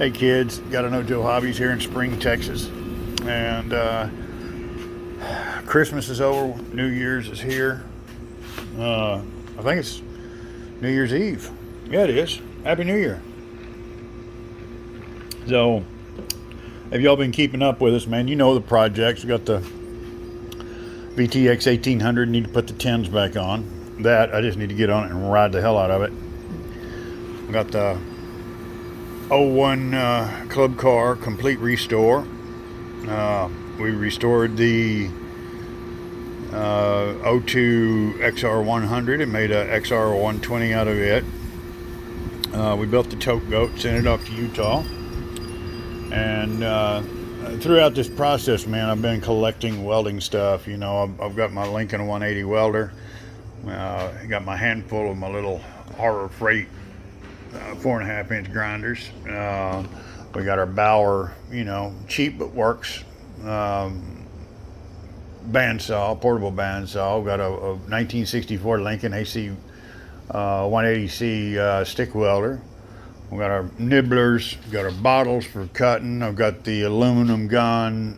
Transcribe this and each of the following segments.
Hey kids, got a No Joe Hobbies here in Spring, Texas. And Christmas is over, New Year's is here. I think it's New Year's Eve. Yeah, it is. Happy New Year. So, have y'all been keeping up with us, man? You know the projects. We got the VTX 1800, need to put the 10s back on. That, I just need to get on it and ride the hell out of it. We got the '01 club car complete restore. We restored the '02 XR100 and made a XR120 out of it. We built the tote goat, sent it up to Utah. And throughout this process, man, I've been collecting welding stuff. You know, I've got my Lincoln 180 welder. I got my handful of my little Harbor Freight 4.5-inch grinders. We got our Bauer, you know, cheap but works bandsaw, portable bandsaw. We got a 1964 Lincoln AC 180C stick welder. We got our nibblers, got our bottles for cutting. I've got the aluminum gun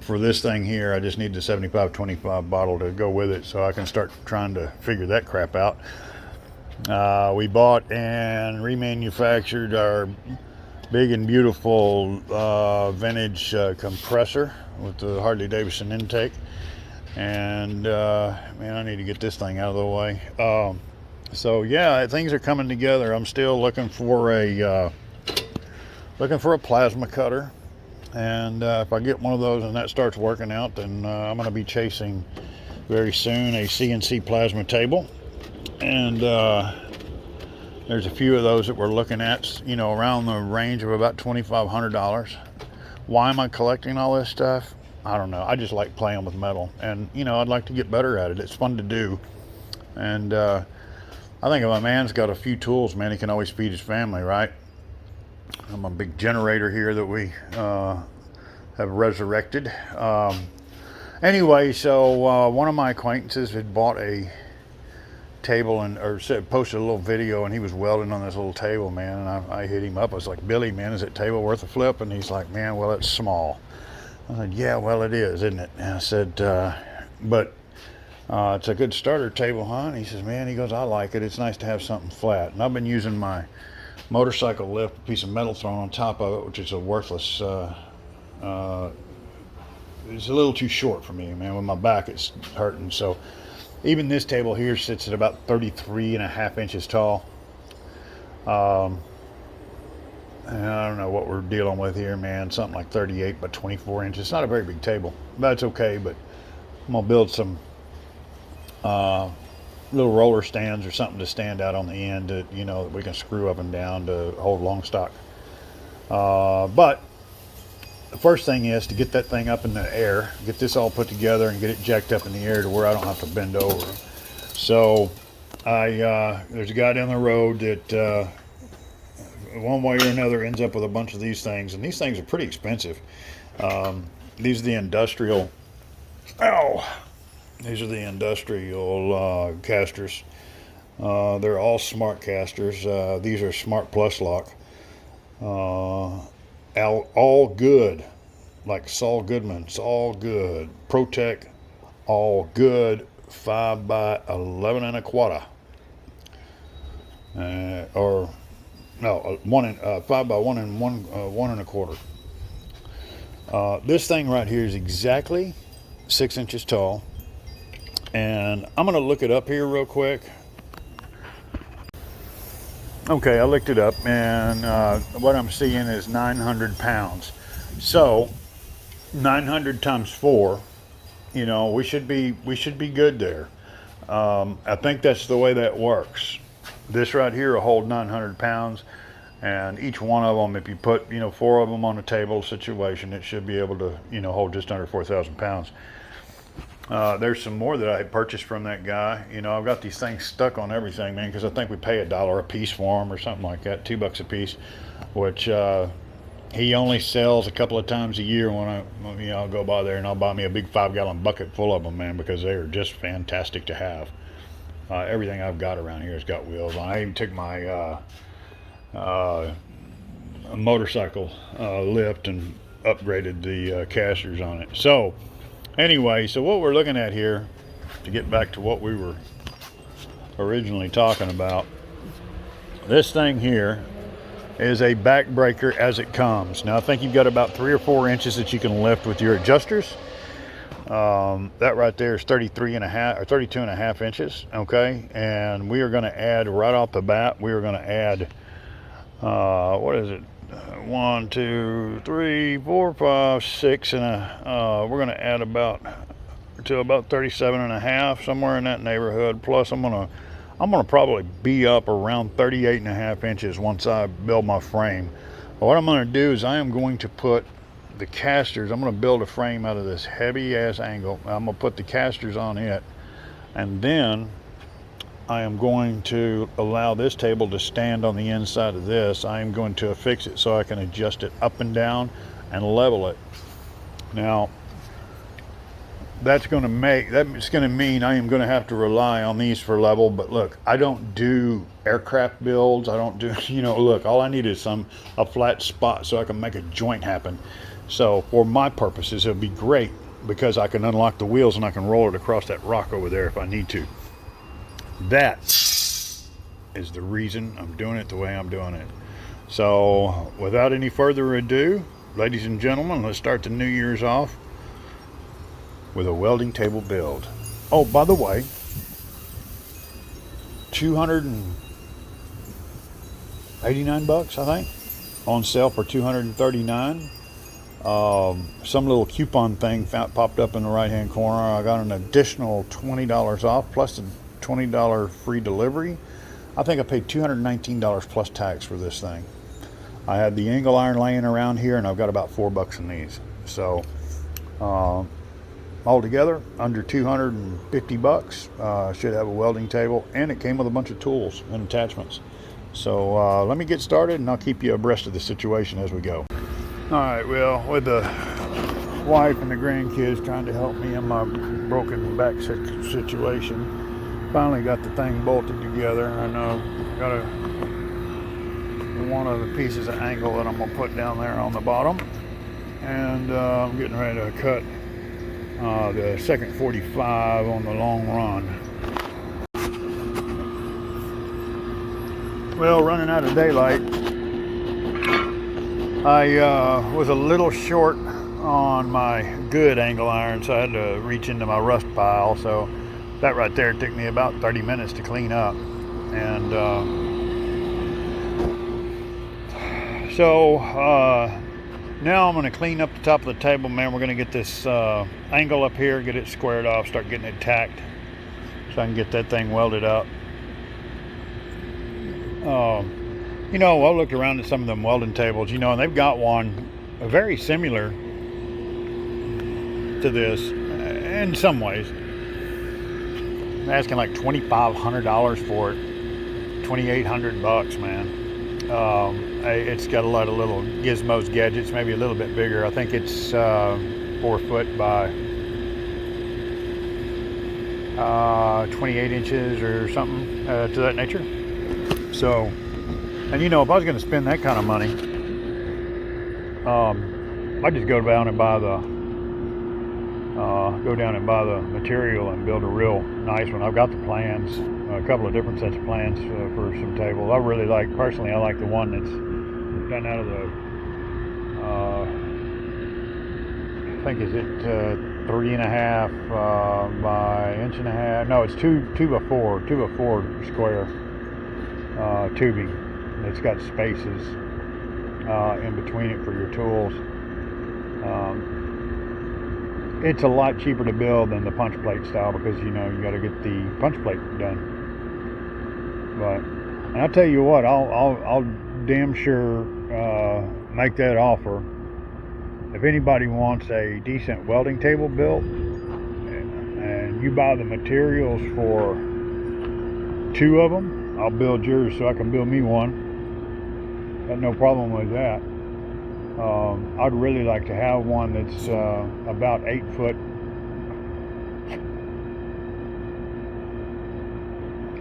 for this thing here. I just need the 75-25 bottle to go with it so I can start trying to figure that crap out. We bought and remanufactured our big and beautiful vintage compressor with the Harley Davidson intake. And man, I need to get this thing out of the way. So yeah, things are coming together. I'm still looking for a plasma cutter, and if I get one of those and that starts working out, then I'm going to be chasing very soon a CNC plasma table. And there's a few of those that we're looking at, you know, around the range of about $2,500. Why am I collecting all this stuff? I don't know. I just like playing with metal, and you know, I'd like to get better at it. It's fun to do, and I think if a man's got a few tools, man, he can always feed his family, right? I'm a big generator here that we have resurrected. Anyway, so one of my acquaintances had bought a table and posted a little video, and he was welding on this little table, man. And I hit him up. I was like, Billy, man, is that table worth a flip? And he's like, man, well, it's small. I said, yeah, well, it is, isn't it? And I said, but it's a good starter table, huh? And he says, man, he goes, I like it. It's nice to have something flat. And I've been using my motorcycle lift, a piece of metal thrown on top of it, which is a worthless, it's a little too short for me, man. With my back, it's hurting. So even this table here sits at about 33.5 inches tall. And I don't know what we're dealing with here, man. Something like 38 by 24 inches. It's not a very big table. That's okay, but I'm going to build some little roller stands or something to stand out on the end that, you know, that we can screw up and down to hold long stock. But the first thing is to get that thing up in the air, get this all put together and get it jacked up in the air to where I don't have to bend over. So there's a guy down the road that one way or another ends up with a bunch of these things, and these things are pretty expensive. These are the industrial casters. They're all smart casters. These are Smart Plus Lock. All good, like Saul Goodman's all good. Protect, all good, 5 by 11 and a quarter. Or no, 5 by 1 and 1.25. This thing right here is exactly 6 inches tall, and I'm gonna look it up here real quick. Okay, I looked it up, and what I'm seeing is 900 pounds. So 900 times 4, you know, we should be good there. I think that's the way that works. This right here will hold 900 pounds, and each one of them, if you put, you know, 4 of them on a table situation, it should be able to, you know, hold just under 4,000 pounds. There's some more that I purchased from that guy. You know, I've got these things stuck on everything, man, because I think we pay $1 a piece for them or something like that, $2 a piece, which he only sells a couple of times a year when I'll go by there and I'll buy me a big 5-gallon bucket full of them, man, because they are just fantastic to have. Everything I've got around here has got wheels on. I even took my motorcycle lift and upgraded the casters on it. So anyway, so what we're looking at here, to get back to what we were originally talking about, this thing here is a backbreaker as it comes. Now I think you've got about 3 or 4 inches that you can lift with your adjusters. That right there is 33 and a half or 32 and a half inches. Okay, and we are going to add right off the bat, we are going to add what is it, 1 2 3 4 5 6 and we're going to add about 37 and a half, somewhere in that neighborhood. Plus I'm going to probably be up around 38 and a half inches once I build my frame. But what I'm going to do is I am going to put the casters, I'm going to build a frame out of this heavy ass angle. I'm going to put the casters on it, and then I am going to allow this table to stand on the inside of this. I am going to affix it so I can adjust it up and down and level it. Now that's going to mean I am going to have to rely on these for level. But look, I don't do aircraft builds. I don't do, look, all I need is a flat spot so I can make a joint happen. So for my purposes, it'll be great because I can unlock the wheels and I can roll it across that rock over there if I need to. That is the reason I'm doing it the way I'm doing it. So without any further ado, ladies and gentlemen, let's start the New Year's off with a welding table build. Oh, by the way, 289 bucks, I think, on sale for 239. Some little coupon thing popped up in the right hand corner. I got an additional $20 off plus the $20 free delivery. I think I paid $219 plus tax for this thing. I had the angle iron laying around here, and I've got about $4 in these. So altogether under 250 bucks. Should have a welding table, and it came with a bunch of tools and attachments. So let me get started, and I'll keep you abreast of the situation as we go. All right, well, with the wife and the grandkids trying to help me in my broken back situation, finally got the thing bolted together. I know got one of the pieces of angle that I'm gonna put down there on the bottom, and I'm getting ready to cut the second 45 on the long run. Well, running out of daylight, I was a little short on my good angle iron, so I had to reach into my rust pile. So that right there took me about 30 minutes to clean up. And now I'm going to clean up the top of the table, man. We're going to get this angle up here, get it squared off, start getting it tacked so I can get that thing welded up. I looked around at some of them welding tables, and they've got one very similar to this in some ways. They're asking like $2,500 for it, $2,800, man. It's got a lot of little gizmos, gadgets, maybe a little bit bigger. I think it's 4 foot by 28 inches or something to that nature. So, and if I was going to spend that kind of money, I'd just go down and buy the material and build a real nice one. I've got the plans, a couple of different sets of plans for some tables. I like the one that's done out of the I think is it 3.5 by 1.5 inch. No, it's 2 by 4 square tubing. It's got spaces in between it for your tools. It's a lot cheaper to build than the punch plate style because you got to get the punch plate done. But I'll tell you what, I'll damn sure make that offer. If anybody wants a decent welding table built and you buy the materials for 2 of them, I'll build yours so I can build me one. Got no problem with that. I'd really like to have one that's about 8 foot,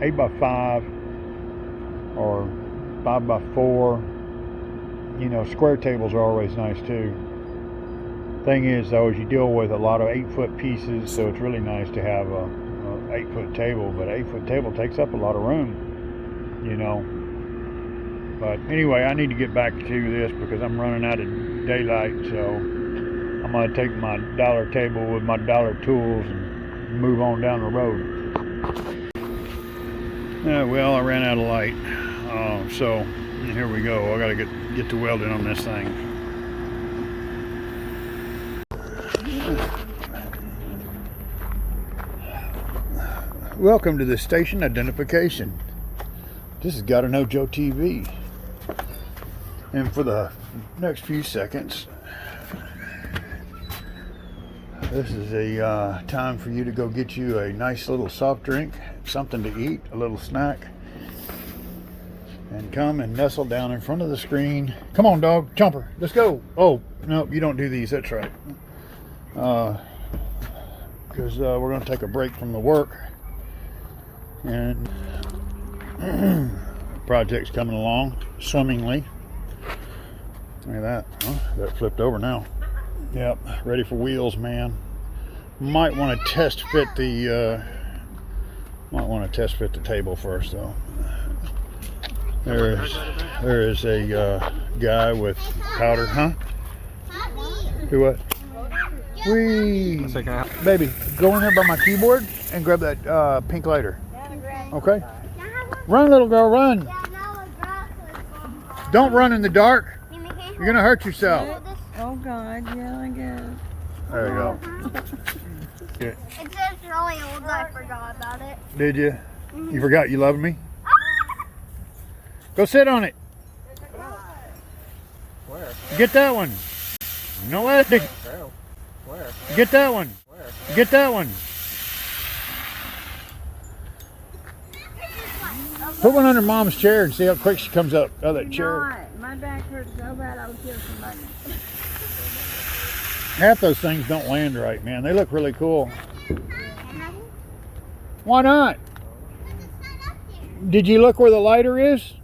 8 by 5 or 5 by 4, You know, square tables are always nice too. Thing is, though, is you deal with a lot of 8-foot pieces, so it's really nice to have a 8-foot table. But an 8-foot table takes up a lot of room, you know. But anyway, I need to get back to this because I'm running out of daylight. So I'm gonna take my dollar table with my dollar tools and move on down the road. Well, I ran out of light, so here we go. I gotta get to welding on this thing. Welcome to the station identification. This is Gotta Know Joe TV. And for the next few seconds, this is a time for you to go get you a nice little soft drink, something to eat, a little snack, and come and nestle down in front of the screen. Come on, dog, Chomper, let's go. Oh, no, you don't do these, that's right. Because we're going to take a break from the work. And project's coming along swimmingly. Look at that. Oh, that flipped over now. Yep, ready for wheels, man. Might want to test fit the table first, though. There is a guy with powder, huh? Do what? Wee! Baby, go in there by my keyboard and grab that pink lighter. Okay? Run, little girl, run! Don't run in the dark. You're gonna hurt yourself. Oh God, yeah, I guess. There you go. Yeah. It's just really old, I forgot about it. Did you? You forgot you loved me? Go sit on it. Where? Get that one. No editing. Where? Get that one. Where? Get that one. Put one under Mom's chair and see how quick she comes up out of that chair. My back hurts so bad I would kill somebody. Half those things don't land right, man. They look really cool. Why not? Did you look where the lighter is?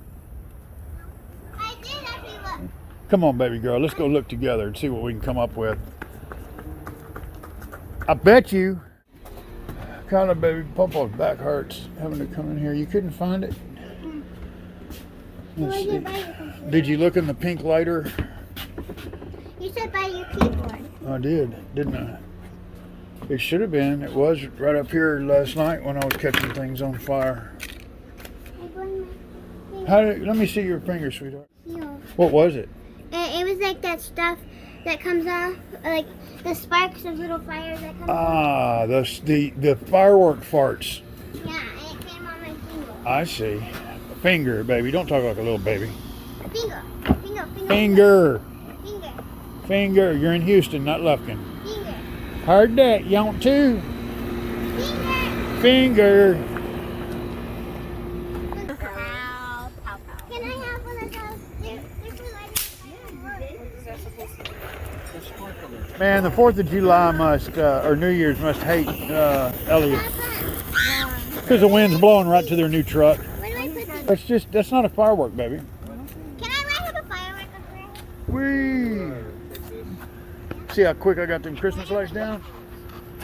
I did actually look. Come on, baby girl. Let's go look together and see what we can come up with. I bet you. Kind of, baby. Popo's back hurts having to come in here. You couldn't find it? Let's see. Did you look in the pink lighter? You said by your keyboard. I did, didn't I? It should have been. It was right up here last night when I was catching things on fire. Let me see your finger, sweetheart. What was it? It was like that stuff that comes off, like the sparks of little fires that come off. The firework farts. Yeah, and it came on my finger. I see. Finger, baby. Don't talk like a little baby. Finger. Finger. Finger. You're in Houston, not Lufkin. Finger. Heard that. You want to? Finger. Can I have one of those? Man, the 4th of July or New Year's must hate Elliot. Because the wind's blowing right to their new truck. Where do I put this? That's not a firework, baby. Can I have a firework up there? Whee! See how quick I got them Christmas lights down?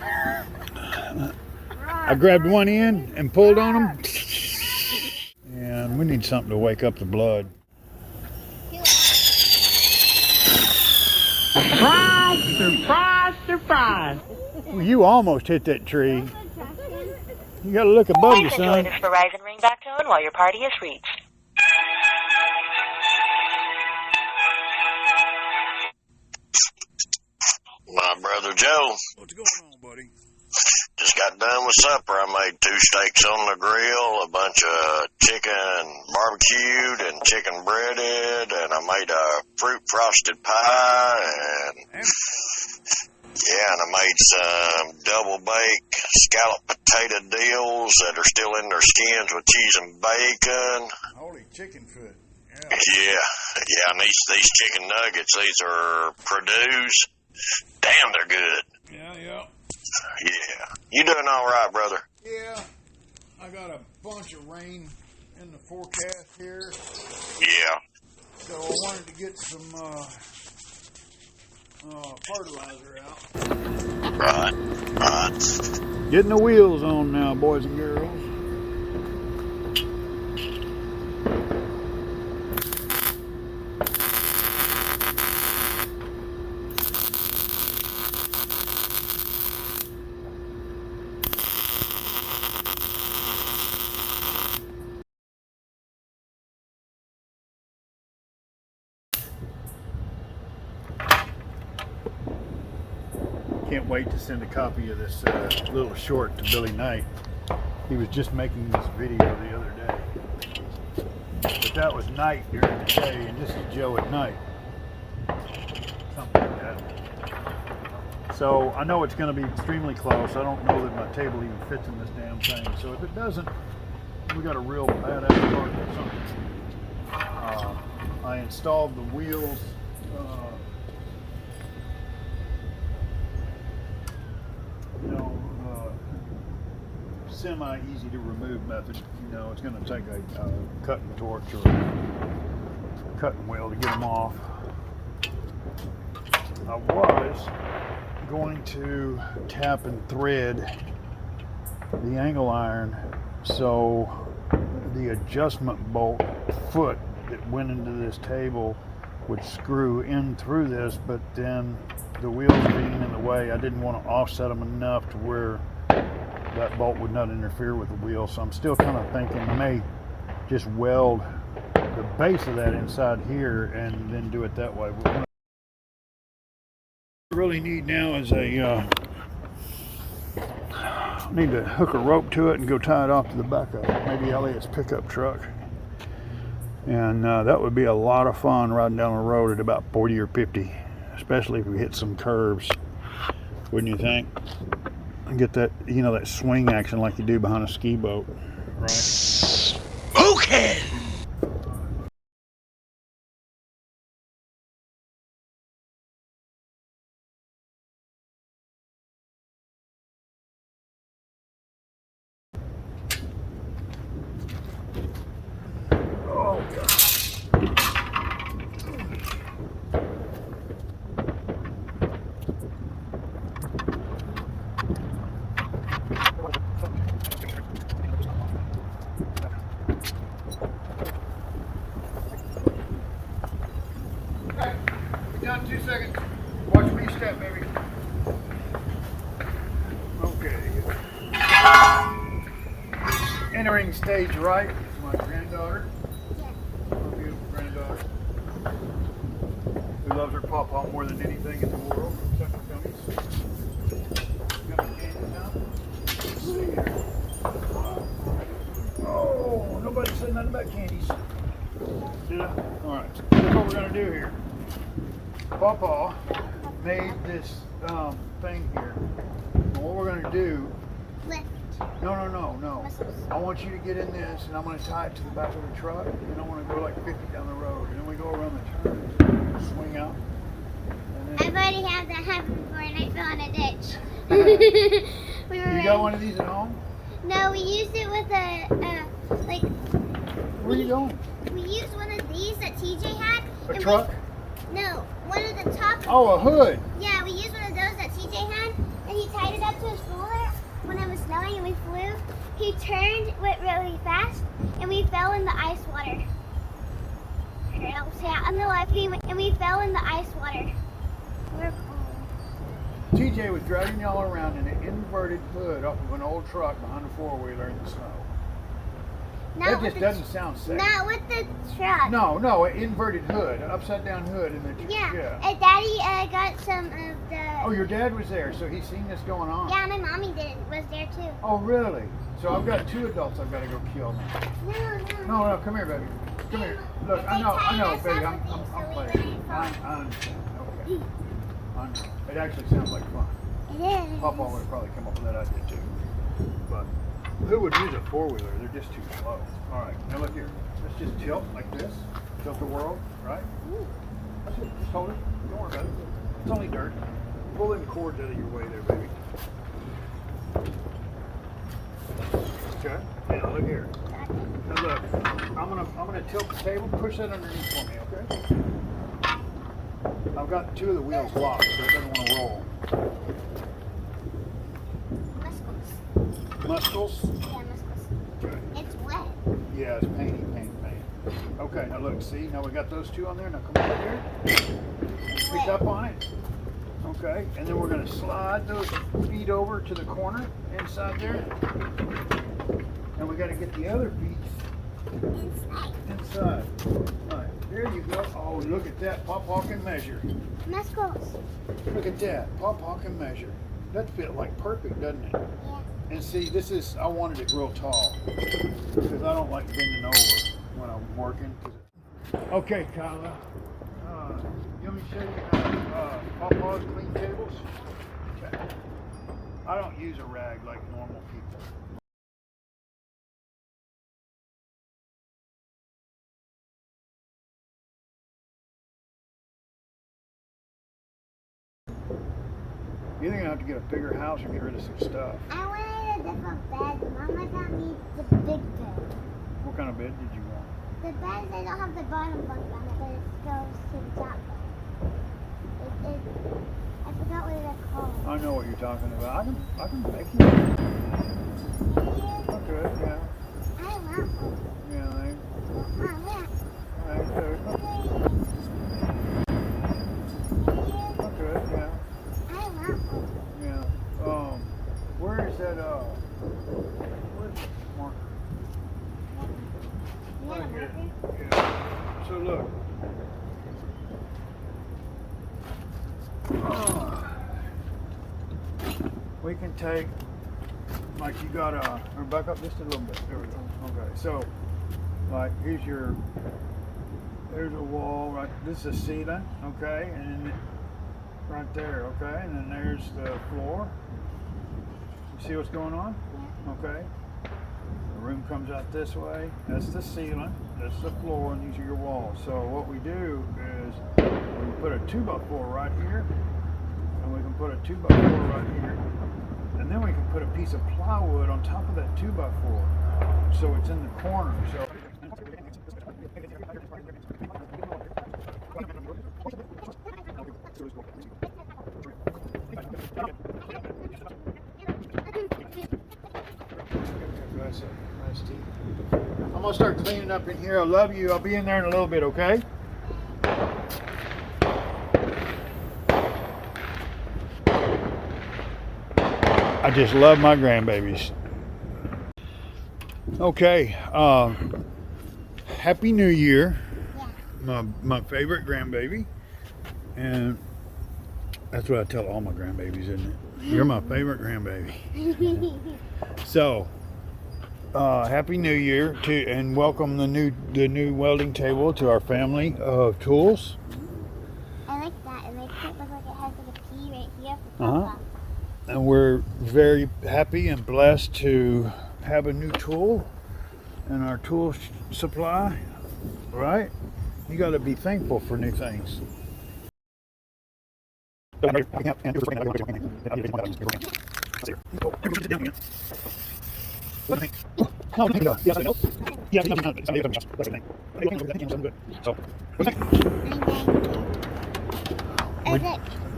I grabbed one end and pulled on them. And we need something to wake up the blood. Surprise! Surprise! Surprise! Well, you almost hit that tree. You gotta look above you, son. This Verizon ringback tone while your party is reached. My brother Joe. What's going on, buddy? Just got done with supper. I made 2 steaks on the grill, a bunch of chicken barbecued and chicken breaded, and I made a fruit frosted pie, and I made some double baked scallop potato deals that are still in their skins with cheese and bacon. Holy chicken foot. Yeah, and these chicken nuggets, these are Purdue's. Damn, they're good. Yeah. Yeah. You doing all right, brother? Yeah. I got a bunch of rain in the forecast here. Yeah. So I wanted to get some fertilizer out. Right. Right. Getting the wheels on now, boys and girls. Can't wait to send a copy of this little short to Billy Knight. He was just making this video the other day. But that was night during the day, and this is Joe at night. Something like that. So I know it's going to be extremely close. I don't know that my table even fits in this damn thing. So if it doesn't, we got a real badass part or something. I installed the wheels. Semi easy to remove method. You know, it's going to take a cutting torch or a cutting wheel to get them off. I was going to tap and thread the angle iron so the adjustment bolt foot that went into this table would screw in through this, but then the wheels being in the way, I didn't want to offset them enough to where that bolt would not interfere with the wheel. So I'm still kind of thinking I may just weld the base of that inside here and then do it that way. What I really need now is I need to hook a rope to it and go tie it off to the back of it, maybe Elliot's pickup truck. And that would be a lot of fun riding down the road at about 40 or 50, especially if we hit some curves, wouldn't you think? And get that, you know, that swing action like you do behind a ski boat, right? Smoking! Oh, God. Done, 2 seconds. Watch me step, baby. Okay. Entering stage right is my granddaughter. My beautiful granddaughter. Who loves her pawpaw more than anything in the world, except for gummies. Got my candies out. Let's see here. Oh, nobody said nothing about candies. Did I? Alright. Here's what we're going to do here. Pawpaw made this thing here. And what we're going to do... Lift. No. Muscles. I want you to get in this, and I'm going to tie it to the back of the truck, and I want to go like 50 down the road, and then we go around the turn, swing out. And I've then... already had that happen before, and I fell in a ditch. You got one of these at home? No, we used it with a like. Where are you going? We used one of these that TJ had. A and truck? No, one of the top. Oh, a hood. Yeah, we used one of those that TJ had, and he tied it up to his stroller when it was snowing, and we flew. He went really fast, and we fell in the ice water. On the left, and we fell in the ice water. We're cold. TJ was dragging y'all around in an inverted hood off of an old truck behind a four-wheeler in the snow. That just doesn't sound safe. Not with the truck. No, an inverted hood, an upside-down hood in the truck. Yeah. And Daddy got some of the. Oh, your dad was there, so he's seen this going on. Yeah, my mommy was there too. Oh, really? So I've got 2 adults I've got to go kill now. No, come here, baby. Come here. Look, I know, baby. I'm playing. I understand. Okay. I know. It actually sounds like fun. It is. Papa would have probably come up with that idea too. But who would use a four-wheeler? They're just too slow. All right, now look here. Let's just tilt like this. Tilt the world, right? That's it. Just hold it. Don't worry about it. It's only dirt. Pull them cords out of your way there, baby. Okay. Now look here. Now look, I'm gonna tilt the table, push that underneath for me, okay? I've got 2 of the wheels locked, so it doesn't want to roll. Muscles. Muscles? Yeah, muscles. Okay. It's wet. Yeah, it's painty. Okay, now look, see, now we got those 2 on there. Now come over here. Pick up on it. Okay, and then we're going to slide those feet over to the corner inside there. And we got to get the other feet inside. All right, there you go. Oh, look at that. Pawpaw can measure. Muscles. Look at that. Pawpaw can measure. That fit like perfect, doesn't it? Yeah. And see, I wanted it real tall because I don't like bending over when I'm working. Okay, Kyla. You want me to show you how Pawpaws clean tables? Okay. I don't use a rag like normal people. You're gonna have to get a bigger house or get rid of some stuff. I wanted a different bed. Mama got me the big bed. What kind of bed did you want? The bed, they don't have the bottom bunk on it, but it goes to the top bunk. I forgot what they're called. I know what you're talking about. I can make you. Okay, yeah. I want one. Yeah, Mom, yeah. Alright, good. Okay, yeah. I want one. Yeah. Where is that, where's the marker? You want a Right here. marker? Yeah. So look. We can take, like you got or back up just a little bit. There we go. Okay. So, like there's a wall, right? This is a ceiling, okay? And then right there, okay? And then there's the floor. You see what's going on? Yeah. Okay. The room comes out this way. That's the ceiling. That's the floor, and these are your walls. So what we do is we can put a 2x4 right here, and we can put a 2x4 right here, and then we can put a piece of plywood on top of that 2x4, so it's in the corner. So. I'm gonna start cleaning up in here. I love you. I'll be in there in a little bit, okay? I just love my grandbabies. Okay, Happy New Year. Yeah. My favorite grandbaby. And that's what I tell all my grandbabies, isn't it? You're my favorite grandbaby. So, Happy New Year and welcome the new welding table to our family of tools. I like that. It makes it look like it has like a P right here for Uh-huh. Papa. And we're very happy and blessed to have a new tool in our tool supply, right? You got to be thankful for new things.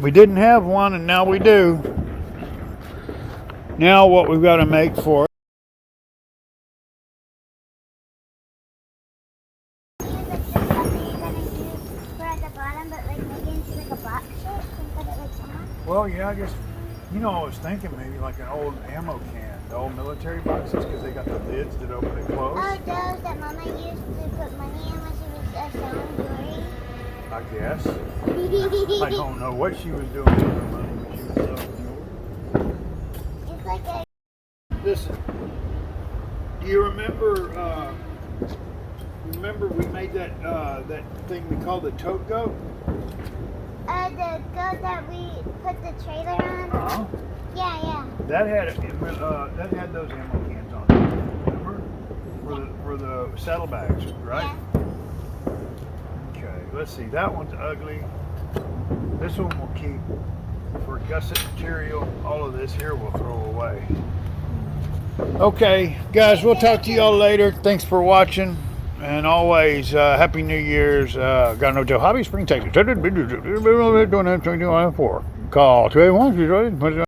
We didn't have one, and now we do. Now what we've got to make for well, yeah, I guess, I was thinking maybe like an old ammo can, the old military boxes, because they got the lids that open and close. Oh, those that Mama used to put money in when she was selling jewelry? I guess. I don't know what she was doing with her money, but she was selling jewelry. It's like a... Listen, do you remember we made that thing we called the tote goat? The goat that we put the trailer on? Uh-huh. Yeah. That had those ammo cans on it, remember? For the saddlebags, right? Yeah. Okay, let's see. That one's ugly. This one we'll keep for gusset material. All of this here we'll throw away. Okay, guys, we'll talk to y'all later. Thanks for watching. And always, Happy New Year's. Got no Joe Hobby Spring Texas. Call 281.